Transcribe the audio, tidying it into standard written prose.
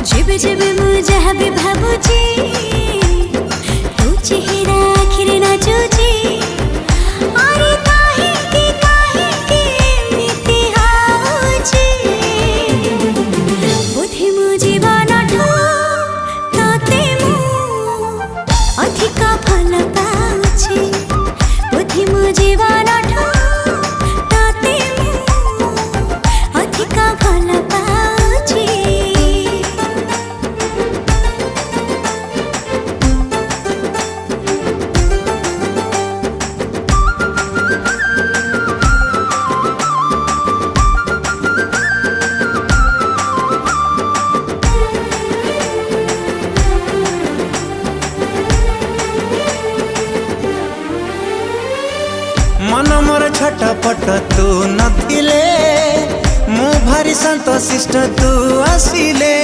जेबे जेबे मु जहाँ भी भाबुची तू चेहरा आखिरे नाचुची अरे काहे के एमिति हाउची बोधे मु जीवन ठू तते मु अधिक भल पाउची बोधे मु जीवन ठू तते मु अधिक भल पाउची। मन मोर छटपट तू नथिले मु भारी संतोषिष्ट तू आसिले।